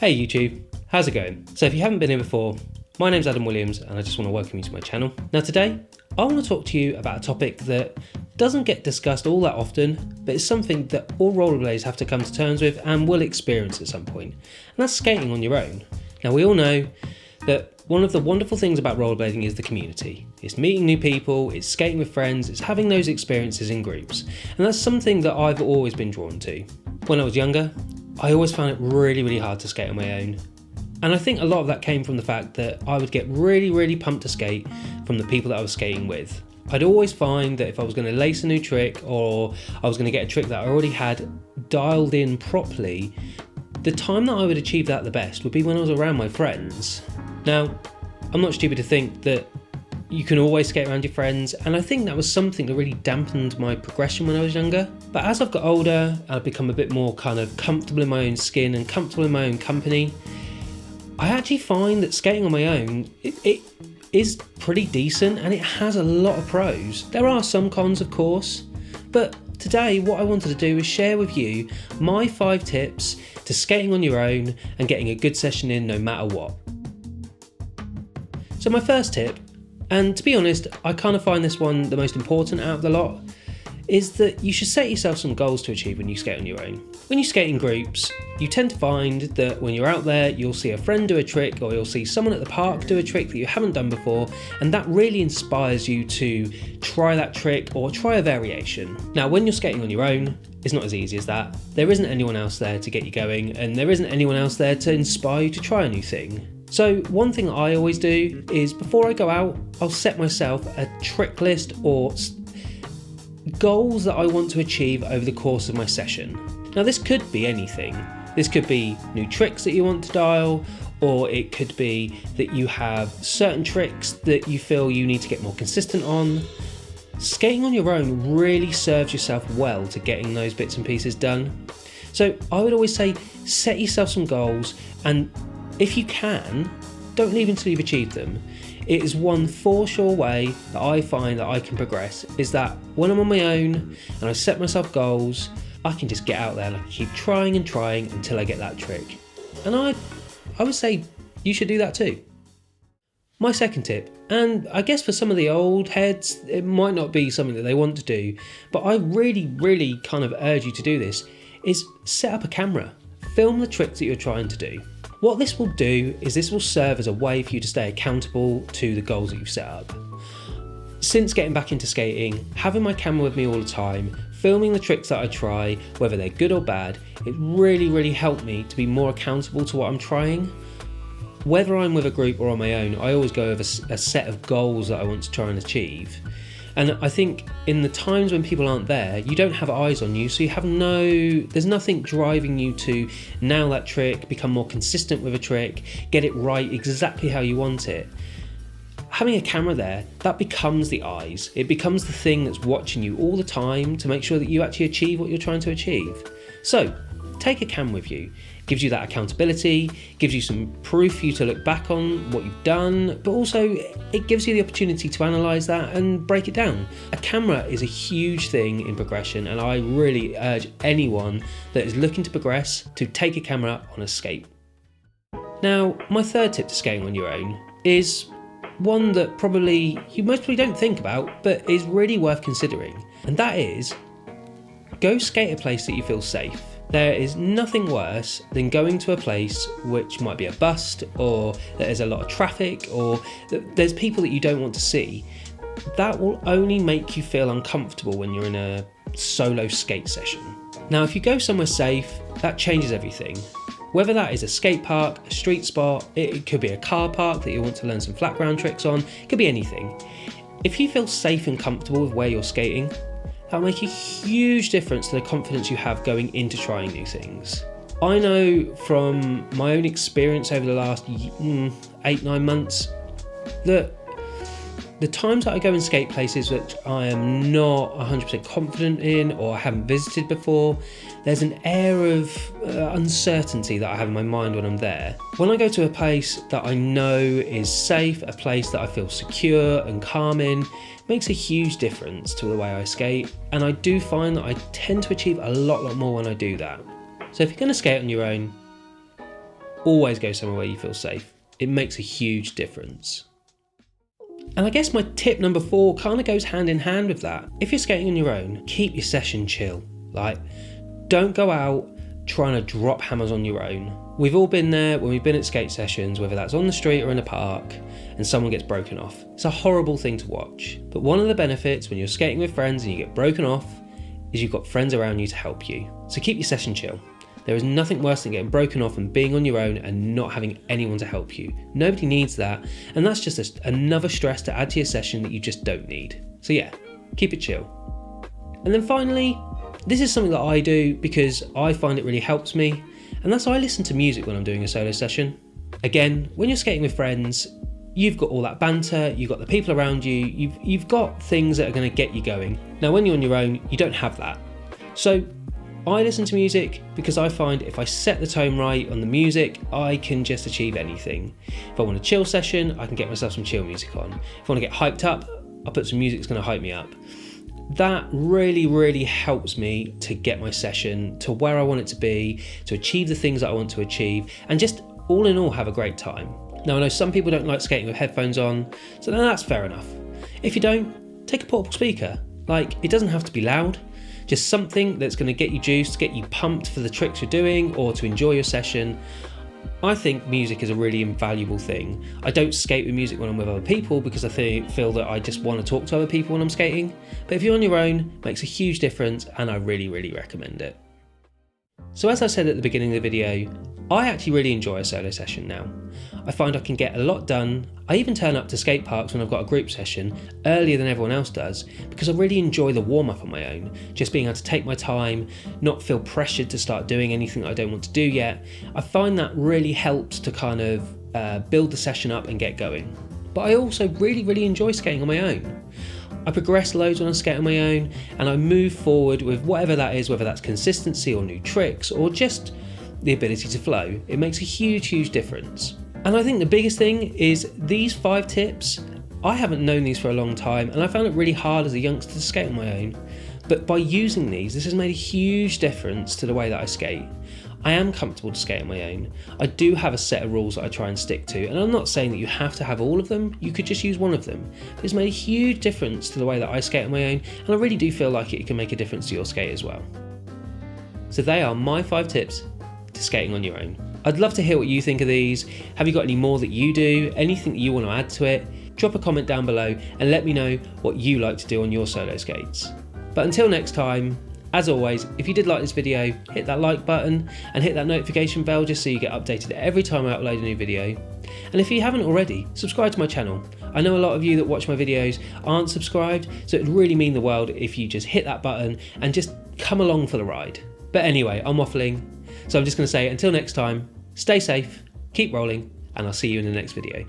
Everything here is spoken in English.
Hey YouTube, how's it going? So if you haven't been here before, my name's Adam Williams and I just want to welcome you to my channel. Now today, I want to talk to you about a topic that doesn't get discussed all that often, but it's something that all rollerblades have to come to terms with and will experience at some point, and that's skating on your own. Now we all know that one of the wonderful things about rollerblading is the community. It's meeting new people, it's skating with friends, it's having those experiences in groups, and that's something that I've always been drawn to. When I was younger, I always found it really hard to skate on my own. And I think a lot of that came from the fact that I would get really pumped to skate from the people that I was skating with. I'd always find that if I was going to lace a new trick or I was going to get a trick that I already had dialed in properly, the time that I would achieve that the best would be when I was around my friends. Now, I'm not stupid to think that you can always skate around your friends, and I think that was something that really dampened my progression when I was younger. But as I've got older, I've become a bit more kind of comfortable in my own skin and comfortable in my own company, I actually find that skating on my own, it is pretty decent and it has a lot of pros. There are some cons, of course, but today what I wanted to do is share with you my 5 tips to skating on your own and getting a good session in no matter what. So my first tip, and to be honest, I kind of find this one the most important out of the lot, is that you should set yourself some goals to achieve when you skate on your own. When you skate in groups, you tend to find that when you're out there, you'll see a friend do a trick or you'll see someone at the park do a trick that you haven't done before, and that really inspires you to try that trick or try a variation. Now, when you're skating on your own, it's not as easy as that. There isn't anyone else there to get you going, and there isn't anyone else there to inspire you to try a new thing. So one thing I always do is before I go out, I'll set myself a trick list or goals that I want to achieve over the course of my session. Now this could be anything. This could be new tricks that you want to dial, or it could be that you have certain tricks that you feel you need to get more consistent on. Skating on your own really serves yourself well to getting those bits and pieces done. So I would always say set yourself some goals, and if you can, don't leave until you've achieved them. It is one for sure way that I find that I can progress, is that when I'm on my own and I set myself goals, I can just get out there and I can keep trying and trying until I get that trick. And I would say you should do that too. My second tip, and I guess for some of the old heads, it might not be something that they want to do, but I really kind of urge you to do this, is set up a camera. Film the tricks that you're trying to do. What this will do is this will serve as a way for you to stay accountable to the goals that you've set up. Since getting back into skating, having my camera with me all the time, filming the tricks that I try, whether they're good or bad, it really helped me to be more accountable to what I'm trying. Whether I'm with a group or on my own, I always go with a set of goals that I want to try and achieve. And I think in the times when people aren't there, you don't have eyes on you, so there's nothing driving you to nail that trick, become more consistent with a trick, get it right exactly how you want it. Having a camera there, that becomes the eyes. It becomes the thing that's watching you all the time to make sure that you actually achieve what you're trying to achieve. So, take a camera with you. Gives you that accountability, gives you some proof for you to look back on what you've done, but also it gives you the opportunity to analyse that and break it down. A camera is a huge thing in progression, and I really urge anyone that is looking to progress to take a camera on a skate. Now, my third tip to skating on your own is one that you most probably don't think about, but is really worth considering, and that is go skate a place that you feel safe. There is nothing worse than going to a place which might be a bust, or that there's a lot of traffic, or that there's people that you don't want to see. That will only make you feel uncomfortable when you're in a solo skate session. Now, if you go somewhere safe, that changes everything. Whether that is a skate park, a street spot, it could be a car park that you want to learn some flat ground tricks on, it could be anything. If you feel safe and comfortable with where you're skating, that'll make a huge difference to the confidence you have going into trying new things. I know from my own experience over the last 8-9 months that the times that I go and skate places which I am not 100% confident in or haven't visited before, there's an air of uncertainty that I have in my mind when I'm there. When I go to a place that I know is safe, a place that I feel secure and calm in, makes a huge difference to the way I skate, and I do find that I tend to achieve a lot more when I do that. So if you're going to skate on your own, always go somewhere where you feel safe. It makes a huge difference. And I guess my tip number 4 kind of goes hand in hand with that. If you're skating on your own, keep your session chill. Like, don't go out trying to drop hammers on your own. We've all been there when we've been at skate sessions, whether that's on the street or in a park, and someone gets broken off. It's a horrible thing to watch. But one of the benefits when you're skating with friends and you get broken off is you've got friends around you to help you. So keep your session chill. There is nothing worse than getting broken off and being on your own and not having anyone to help you. Nobody needs that, and that's just another stress to add to your session that you just don't need. So yeah, keep it chill. And then finally, this is something that I do because I find it really helps me, and that's I listen to music when I'm doing a solo session. Again, when you're skating with friends, you've got all that banter, you've got the people around you, you've got things that are going to get you going. Now when you're on your own, you don't have that. So I listen to music because I find if I set the tone right on the music, I can just achieve anything. If I want a chill session, I can get myself some chill music on. If I want to get hyped up, I'll put some music that's going to hype me up. That really, really helps me to get my session to where I want it to be, to achieve the things that I want to achieve, and just all in all have a great time. Now I know some people don't like skating with headphones on, so then that's fair enough. If you don't, take a portable speaker. Like, it doesn't have to be loud. Just something that's going to get you juiced, get you pumped for the tricks you're doing or to enjoy your session. I think music is a really invaluable thing. I don't skate with music when I'm with other people because I feel that I just want to talk to other people when I'm skating. But if you're on your own, it makes a huge difference, and I really, really recommend it. So as I said at the beginning of the video, I actually really enjoy a solo session now. I find I can get a lot done. I even turn up to skate parks when I've got a group session earlier than everyone else does because I really enjoy the warm-up on my own. Just being able to take my time, not feel pressured to start doing anything that I don't want to do yet. I find that really helps to kind of build the session up and get going. But I also really, really enjoy skating on my own. I progress loads when I skate on my own, and I move forward with whatever that is, whether that's consistency or new tricks or just the ability to flow. It makes a huge, huge difference. And I think the biggest thing is these 5 tips, I haven't known these for a long time, and I found it really hard as a youngster to skate on my own. But by using these, this has made a huge difference to the way that I skate. I am comfortable to skate on my own. I do have a set of rules that I try and stick to, and I'm not saying that you have to have all of them, you could just use one of them. But it's made a huge difference to the way that I skate on my own, and I really do feel like it can make a difference to your skate as well. So they are my 5 tips to skating on your own. I'd love to hear what you think of these. Have you got any more that you do? Anything that you want to add to it? Drop a comment down below and let me know what you like to do on your solo skates. But until next time, as always, if you did like this video, hit that like button and hit that notification bell just so you get updated every time I upload a new video. And if you haven't already, subscribe to my channel. I know a lot of you that watch my videos aren't subscribed, so it would really mean the world if you just hit that button and just come along for the ride. But anyway, I'm waffling, so I'm just going to say until next time, stay safe, keep rolling, and I'll see you in the next video.